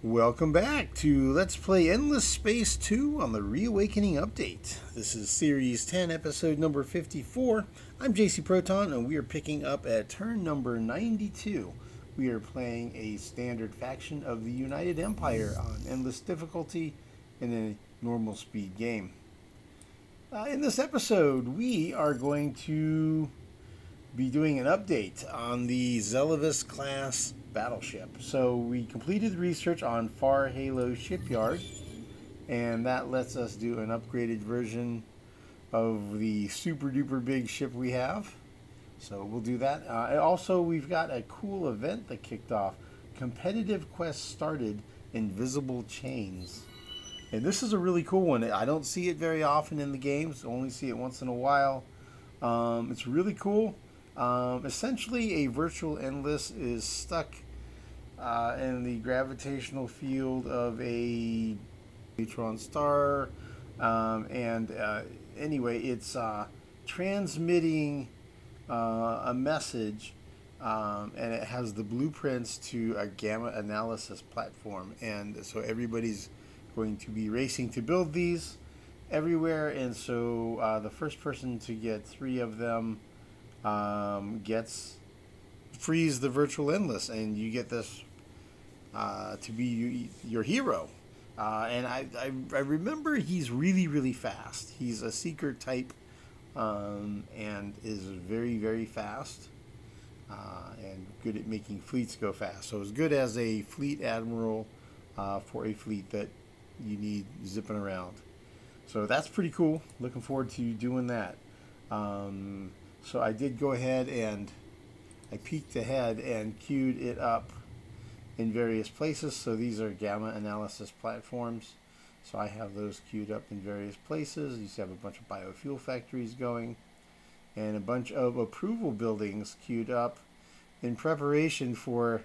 Welcome back to Let's Play Endless Space 2 on the Reawakening Update. This is Series 10, Episode number 54. I'm JC Proton, and we are picking up at turn number 92. We are playing a standard faction of the United Empire on Endless Difficulty in a normal speed game. In this episode, we are going to be doing an update on the Zelevas class battleship. So we completed research on Far Halo Shipyard, and that lets us do an upgraded version of the super duper big ship we have. So we'll do that. Also, we've got a cool event that kicked off. Competitive quest started, Invisible Chains. And this is a really cool one. I don't see it very often in the games. I only see it once in a while. It's really cool. Essentially, a virtual endless is stuck in the gravitational field of a neutron star, anyway, it's transmitting a message, and it has the blueprints to a gamma analysis platform, and so everybody's going to be racing to build these everywhere, and so the first person to get 3 of them frees the virtual endless, and you get this to be your hero. And I remember he's really fast. He's a seeker type, and is very fast, and good at making fleets go fast. So as good as a fleet admiral for a fleet that you need zipping around. So that's pretty cool. Looking forward to doing that. So I did go ahead and I peeked ahead and queued it up in various places. So these are gamma analysis platforms. So I have those queued up in various places. You see I have a bunch of biofuel factories going and a bunch of approval buildings queued up in preparation for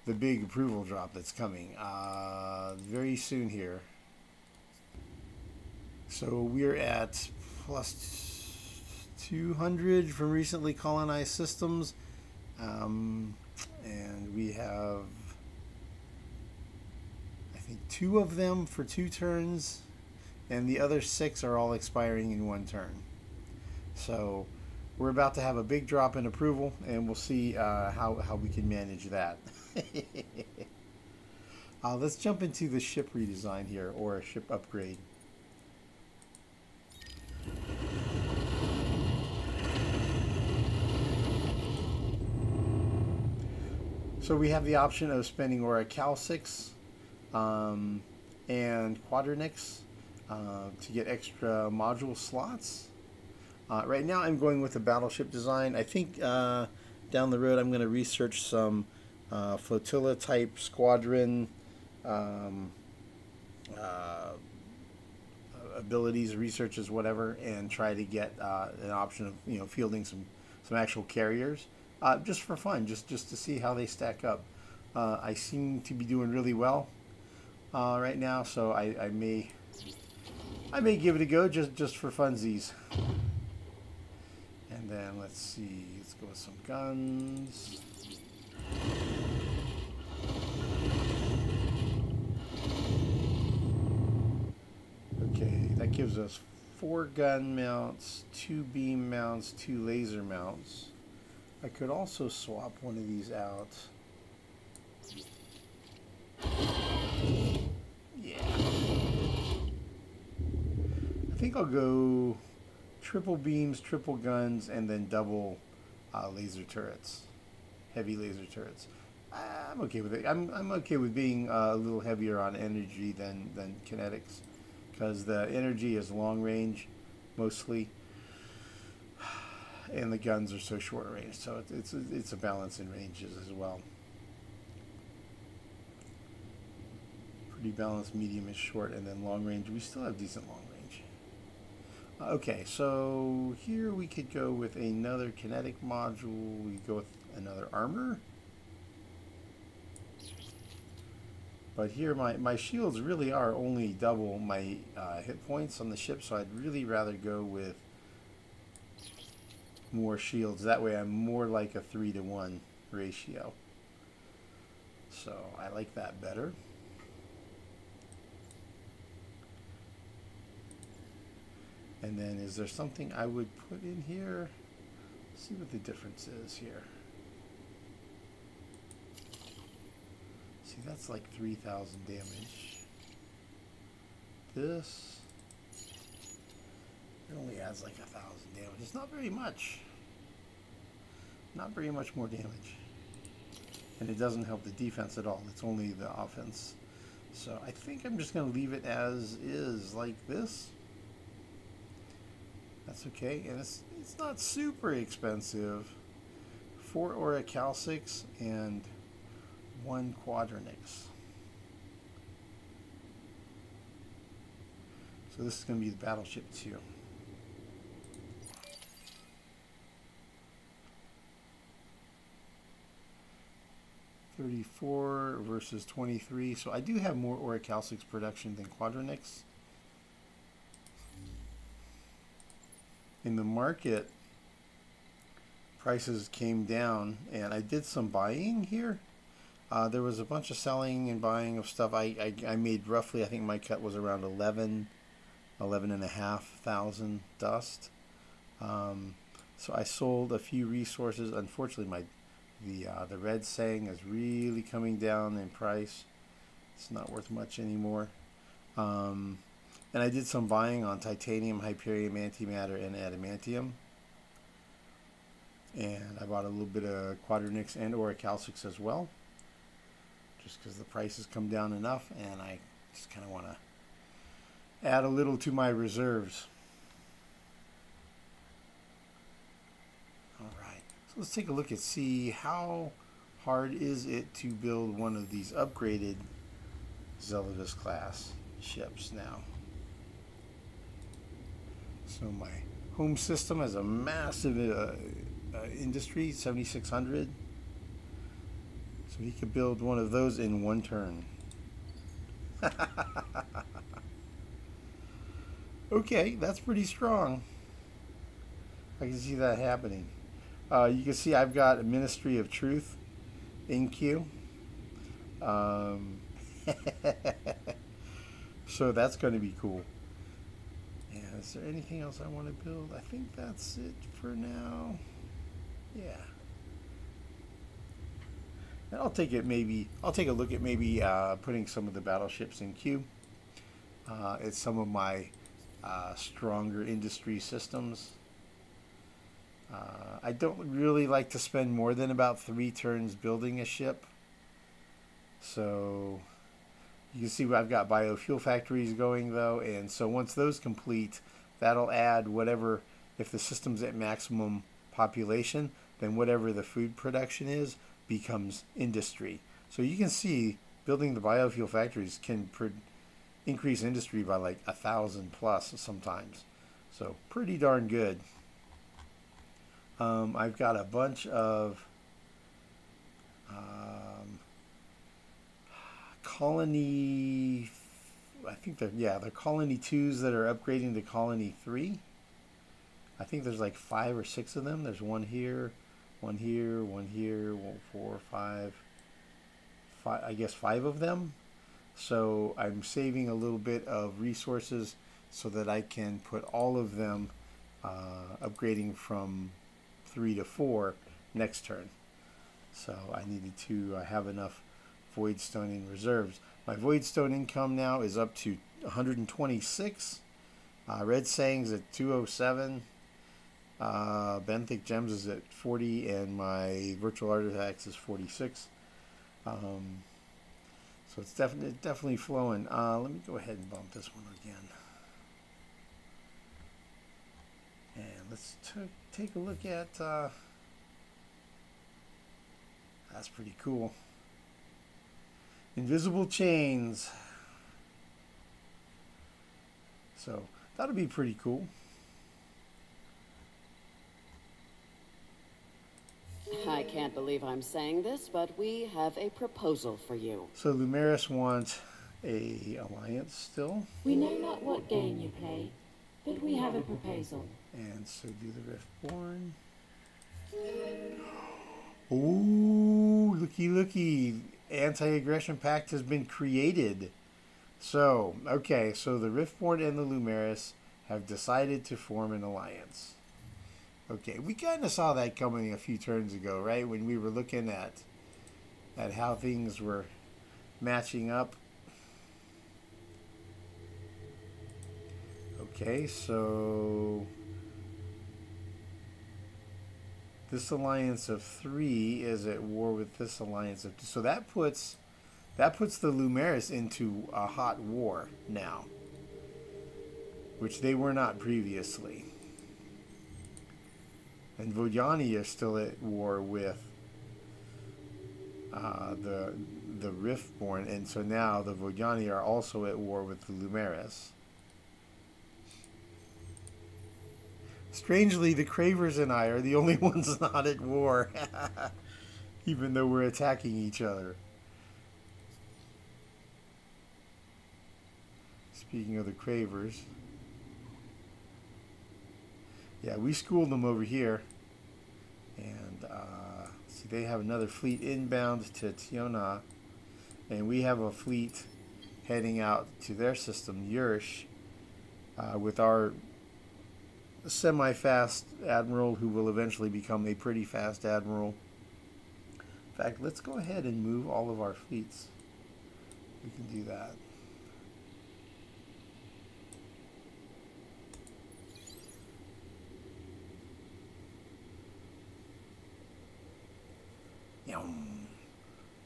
the big approval drop that's coming very soon here. So we're at plus 200 from recently colonized systems, and we have, I think, 2 of them for 2 turns, and the other 6 are all expiring in 1 turn. So we're about to have a big drop in approval, and we'll see how we can manage that. Let's jump into the ship redesign here, or a ship upgrade. So we have the option of spending Orichalcix and Quadrinix to get extra module slots. Right now I'm going with the battleship design. I think down the road I'm going to research some flotilla type squadron abilities, researches, whatever, and try to get an option of fielding some actual carriers. Just for fun, just to see how they stack up. I seem to be doing really well right now, so I may give it a go just for funsies. And then let's see, let's go with some guns. Okay, that gives us 4 gun mounts, 2 beam mounts, 2 laser mounts. I could also swap one of these out. Yeah. I think I'll go triple beams, triple guns, and then double laser turrets. Heavy laser turrets. I'm okay with it. I'm okay with being a little heavier on energy than kinetics, because the energy is long range mostly, and the guns are so short range, so it's a balance in ranges as well. Pretty balanced. Medium is short, and then long range, we still have decent long range. Okay, so here we could go with another kinetic module. We go with another armor, but here my shields really are only double my hit points on the ship, so I'd really rather go with more shields. That way I'm more like a 3-to-1 ratio. So I like that better. And then is there something I would put in here? Let's see what the difference is here. See, that's like 3,000 damage. This, it only adds like 1,000 damage. It's not very much. Not very much more damage. And it doesn't help the defense at all. It's only the offense. So I think I'm just going to leave it as is, like this. That's okay. And it's not super expensive. 4 Orichalcics and 1 Quadrinix. So this is going to be the battleship too. $34 versus $23. So I do have more Orichalcics production than Quadrinix. In the market, prices came down, and I did some buying here. There was a bunch of selling and buying of stuff. I made roughly, I think my cut was around 11,500 dust. So I sold a few resources. Unfortunately, the red saying is really coming down in price. It's not worth much anymore. And I did some buying on titanium, hyperium, antimatter, and adamantium. And I bought a little bit of Quadrinix and Orichalcics as well, just because the prices come down enough, and I just kind of want to add a little to my reserves. All right, so let's take a look and see how hard is it to build one of these upgraded Zelevas class ships now. So my home system has a massive industry, 7,600. So he could build one of those in 1 turn. Okay, that's pretty strong. I can see that happening. You can see I've got a Ministry of Truth in queue. So that's going to be cool. Yeah, is there anything else I want to build? I think that's it for now. Yeah. And I'll take a look at maybe putting some of the battleships in queue. It's some of my stronger industry systems. I don't really like to spend more than about 3 turns building a ship. So you can see I've got biofuel factories going though, and so once those complete, that'll add whatever, if the system's at maximum population, then whatever the food production is becomes industry. So you can see building the biofuel factories can increase industry by like 1,000 plus sometimes. So pretty darn good. I've got a bunch of colony, I think they're colony 2s that are upgrading to colony 3. I think there's like 5 or 6 of them. There's one here, one here, one here, 4, 5, I guess 5 of them. So I'm saving a little bit of resources so that I can put all of them upgrading from 3 to 4 next turn. So I needed to have enough Voidstone in reserves. My Voidstone income now is up to 126. Red Sayings at 207. Benthic Gems is at 40, and my Virtual Artifacts is 46. So it's definitely flowing. Let me go ahead and bump this one again. And let's take a look at... that's pretty cool. Invisible chains. So that'll be pretty cool. I can't believe I'm saying this, but we have a proposal for you. So Lumeris wants a alliance still. We know not what game you play, but we have a proposal. And so do the Riftborn. Oh, looky. Anti-aggression pact has been created. So, okay, so the Riftborn and the Lumeris have decided to form an alliance. Okay, we kind of saw that coming a few turns ago, right? When we were looking at how things were matching up. Okay, so this alliance of 3 is at war with this alliance of 2. So that puts the Lumeris into a hot war now, which they were not previously. And Vodani are still at war with the Riftborn, and so now the Vodani are also at war with the Lumeris. Strangely, the Cravers and I are the only ones not at war, even though we're attacking each other. Speaking of the Cravers, yeah, we schooled them over here, and see, they have another fleet inbound to Tiona, and we have a fleet heading out to their system, Yursh, with our semi-fast admiral, who will eventually become a pretty fast admiral. In fact, let's go ahead and move all of our fleets. We can do that.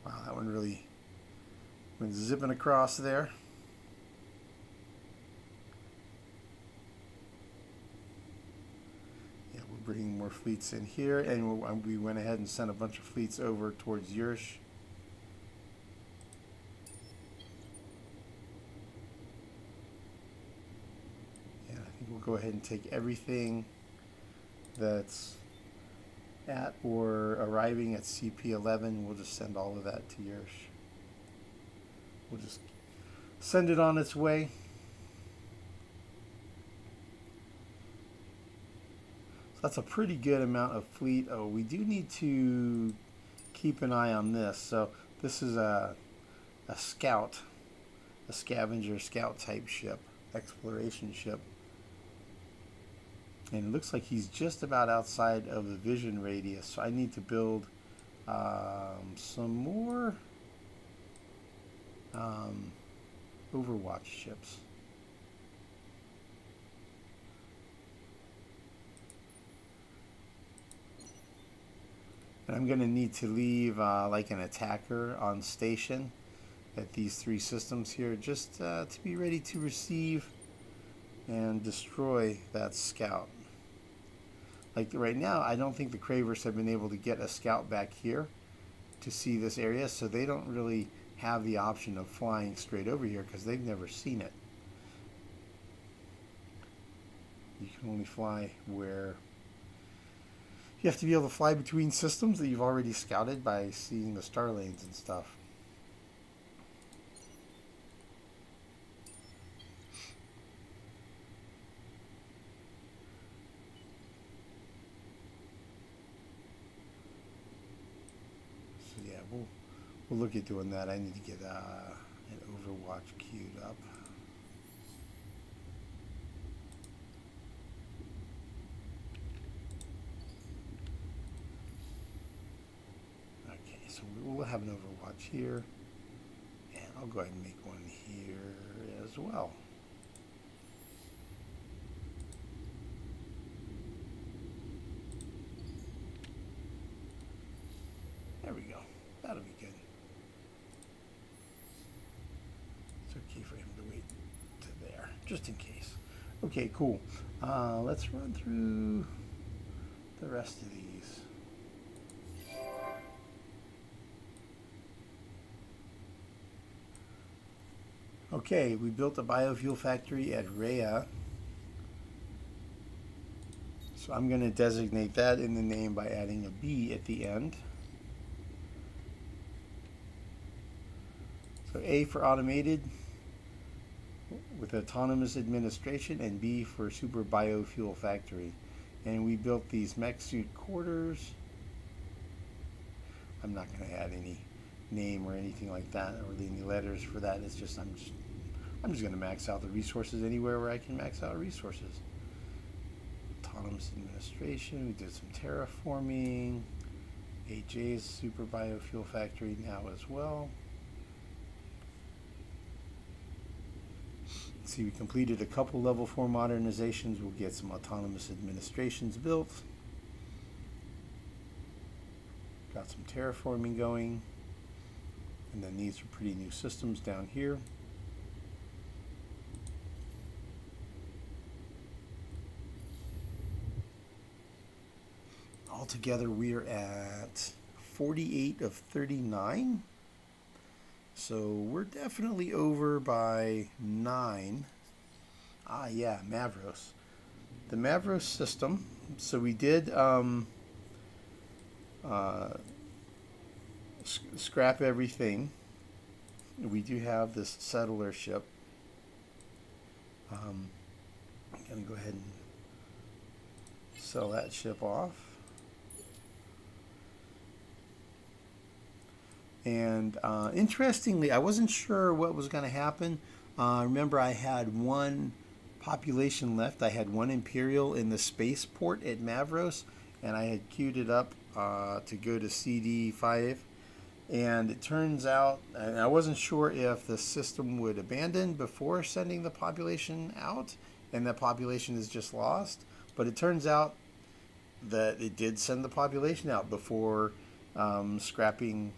Wow, that one really went zipping across there. Yeah, we're bringing more fleets in here, and we went ahead and sent a bunch of fleets over towards Yursh. Yeah, I think we'll go ahead and take everything that's at or arriving at CP11. We'll just send all of that to Yursh. We'll just send it on its way. So that's a pretty good amount of fleet. Oh, we do need to keep an eye on this. So this is a scout, a scavenger scout type ship, exploration ship. And it looks like he's just about outside of the vision radius. So I need to build some more Overwatch ships. And I'm going to need to leave like an attacker on station at these 3 systems here, just to be ready to receive and destroy that scout. Like right now, I don't think the Cravers have been able to get a scout back here to see this area, so they don't really have the option of flying straight over here because they've never seen it. You can only fly where you have to be able to fly between systems that you've already scouted by seeing the star lanes and stuff. We'll look at doing that. I need to get an Overwatch queued up. Okay, so we'll have an Overwatch here, and I'll go ahead and make one here as well. There we go. That'll be good. It's okay for him to wait to there, just in case. Okay, cool. Let's run through the rest of these. Okay, we built a biofuel factory at Rhea. So I'm going to designate that in the name by adding a B at the end. So A for automated with autonomous administration, and B for super biofuel factory. And we built these mech suit quarters. I'm not going to add any name or anything like that, or any letters for that. It's just I'm just going to max out the resources anywhere where I can max out resources. Autonomous administration, we did some terraforming. AJ's super biofuel factory now as well. See, we completed a couple level 4 modernizations. We'll get some autonomous administrations built. Got some terraforming going. And then these are pretty new systems down here. Altogether, we are at 48 of 39. So we're definitely over by 9. Ah, yeah, Mavros. The Mavros system. So we did scrap everything. We do have this settler ship. I'm going to go ahead and sell that ship off. And interestingly, I wasn't sure what was going to happen. Remember, I had one population left. I had one Imperial in the spaceport at Mavros, and I had queued it up to go to CD5. And it turns out, and I wasn't sure if the system would abandon before sending the population out, and that population is just lost. But it turns out that it did send the population out before scrapping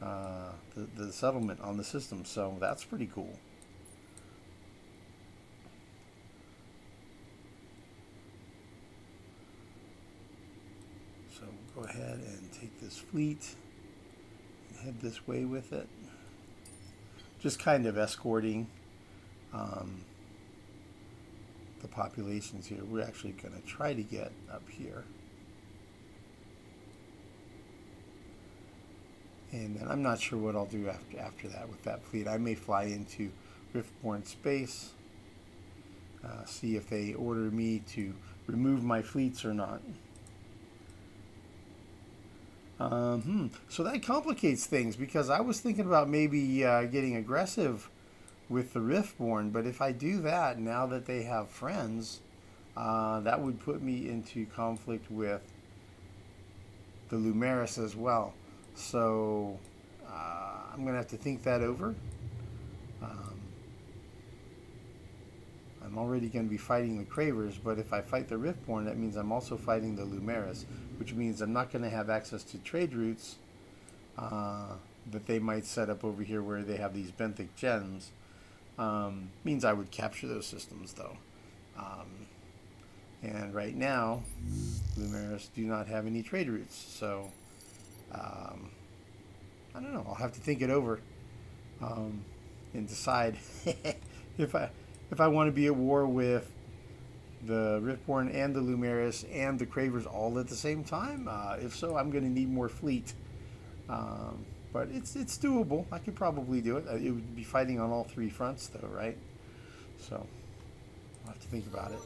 the settlement on the system, so that's pretty cool. So go ahead and take this fleet and head this way with it. Just kind of escorting the populations here. We're actually going to try to get up here. And then I'm not sure what I'll do after that with that fleet. I may fly into Riftborn space, see if they order me to remove my fleets or not. So that complicates things, because I was thinking about maybe getting aggressive with the Riftborn, but if I do that, now that they have friends, that would put me into conflict with the Lumeris as well. So I'm going to have to think that over. I'm already going to be fighting the Cravers, but if I fight the Riftborn, that means I'm also fighting the Lumeris, which means I'm not going to have access to trade routes that they might set up over here where they have these benthic gems. Means I would capture those systems, though. And right now, Lumeris do not have any trade routes, so I don't know. I'll have to think it over and decide if I want to be at war with the Riftborn and the Lumeris and the Cravers all at the same time. If so, I'm going to need more fleet. But it's doable. I could probably do it. It would be fighting on all 3 fronts, though, right? So I'll have to think about it.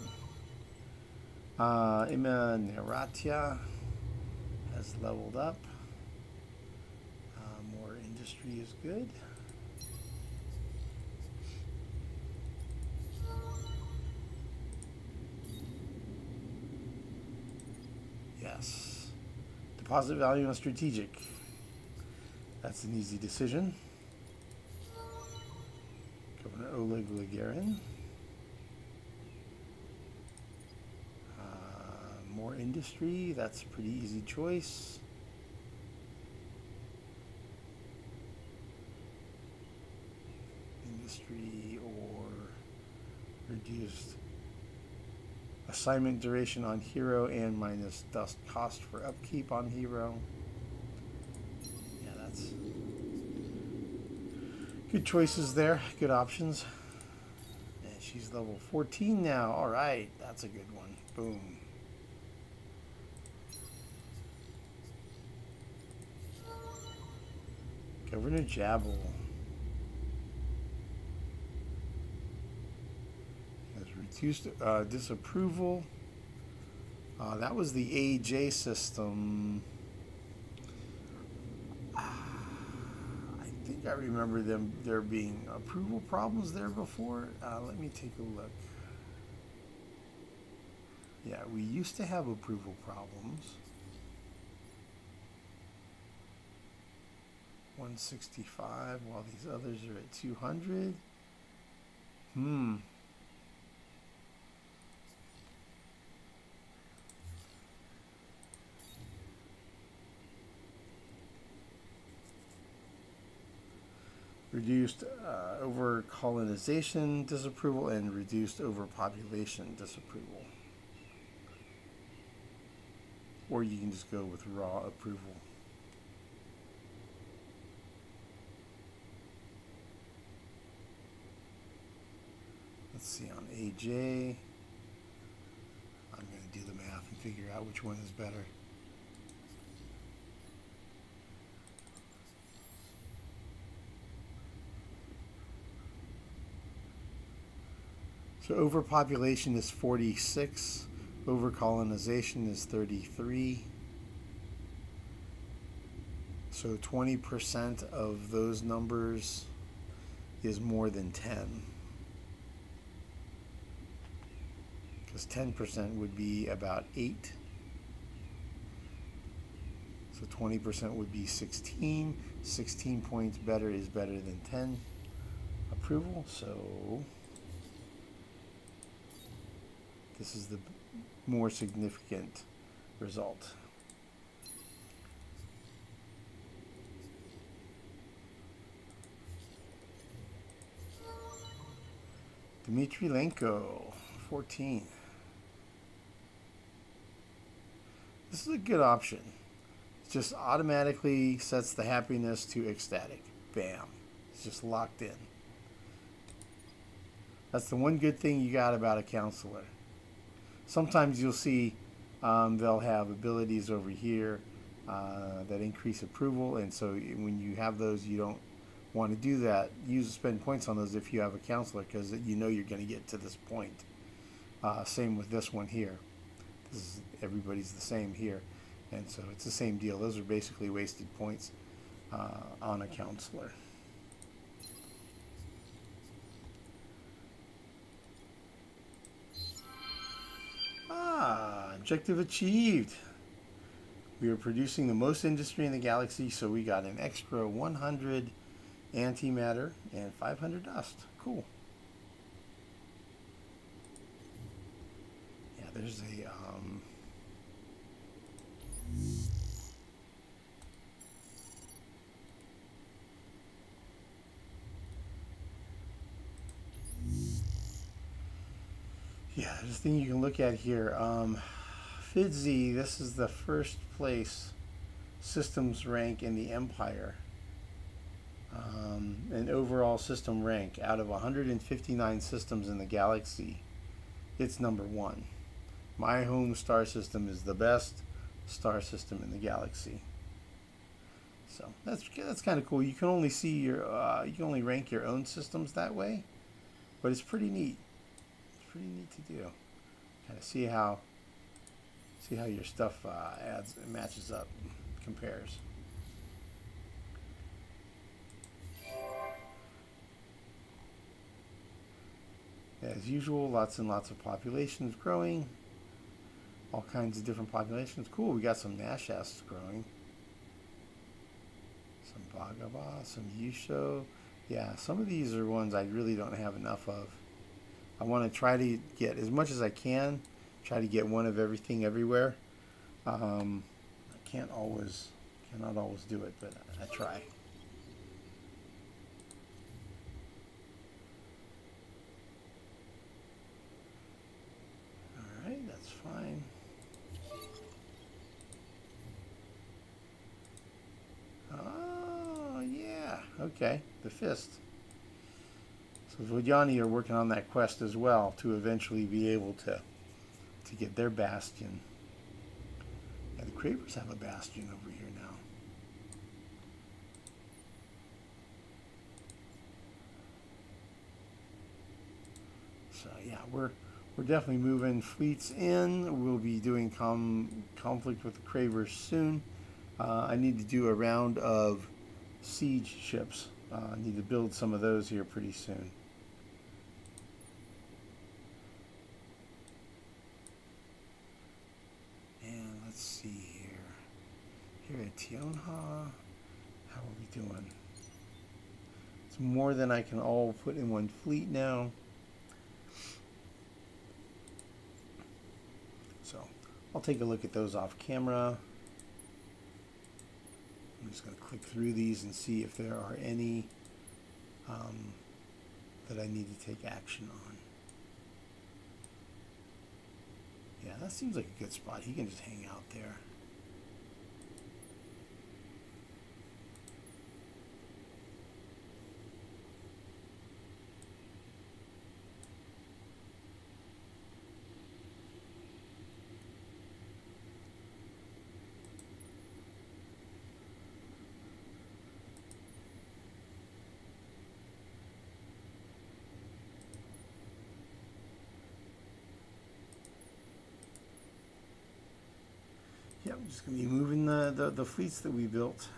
Neratia has leveled up. More industry is good. Yes. Deposit value on strategic. That's an easy decision. Governor Oleg Ligarin. More industry. That's a pretty easy choice. Industry or reduced assignment duration on hero and minus dust cost for upkeep on hero. Yeah, that's good choices there. Good options. And she's level 14 now. All right, that's a good one. Boom. Governor Jabal has reduced disapproval. That was the AJ system. I think I remember there being approval problems there before. Let me take a look. Yeah, we used to have approval problems. 165 while these others are at 200. Reduced over-colonization disapproval and reduced overpopulation disapproval. Or you can just go with raw approval. Let's see, on AJ, I'm going to do the math and figure out which one is better. So overpopulation is 46, overcolonization is 33. So 20% of those numbers is more than 10. Because 10% would be about 8. So 20% would be 16. 16 points better is better than 10 approval. So this is the more significant result. Dmitrilenko, 14. This is a good option. It just automatically sets the happiness to ecstatic. Bam. It's just locked in. That's the one good thing you got about a counselor. Sometimes you'll see they'll have abilities over here that increase approval, and so when you have those, you don't want to do that. Spend points on those if you have a counselor, because you know you're going to get to this point. Same with this one here. Everybody's the same here, and so it's the same deal. Those are basically wasted points on a counselor. Objective achieved. We are producing the most industry in the galaxy, so we got an extra 100 antimatter and 500 dust. Cool. Yeah, there's a there's a thing you can look at here. FIDZ, this is the first place systems rank in the Empire. An overall system rank out of 159 systems in the galaxy, it's number 1. My home star system is the best star system in the galaxy. So that's kind of cool. You can only see your you can only rank your own systems that way, but it's pretty neat. It's pretty neat to do. Kind of see how your stuff matches up, compares. As usual, lots and lots of populations growing. All kinds of different populations. Cool, we got some Nashasts growing. Some Bhagava, some Yusho. Yeah, some of these are ones I really don't have enough of. I want to try to get as much as I can. Try to get one of everything everywhere. I cannot always do it, but I try. All right, that's fine. Oh yeah, okay, the fist. So Vodyani are working on that quest as well to eventually be able to get their bastion. Yeah, the Cravers have a bastion over here now. So yeah, we're definitely moving fleets in. We'll be doing conflict with the Cravers soon. I need to do a round of siege ships I need to build some of those here pretty soon. And let's see here. Here at Tionha, how are we doing? It's more than I can all put in one fleet now. So I'll take a look at those off camera. I'm just going to click through these and see if there are any that I need to take action on. Yeah, that seems like a good spot. He can just hang out there. Yeah, I'm just going to be moving the fleets that we built.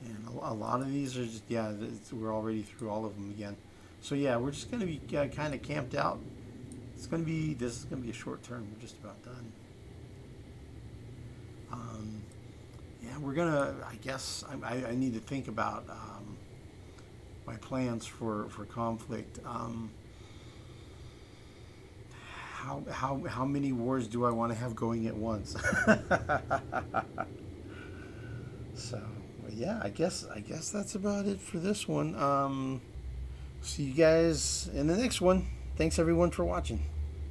And a lot of these are just, yeah, we're already through all of them again. So yeah, we're just going to be kind of camped out. This is going to be a short term. We're just about done. Yeah, we're going to, I guess, I need to think about my plans for conflict. How many wars do I want to have going at once? So, well, yeah, I guess that's about it for this one. See you guys in the next one. Thanks everyone for watching.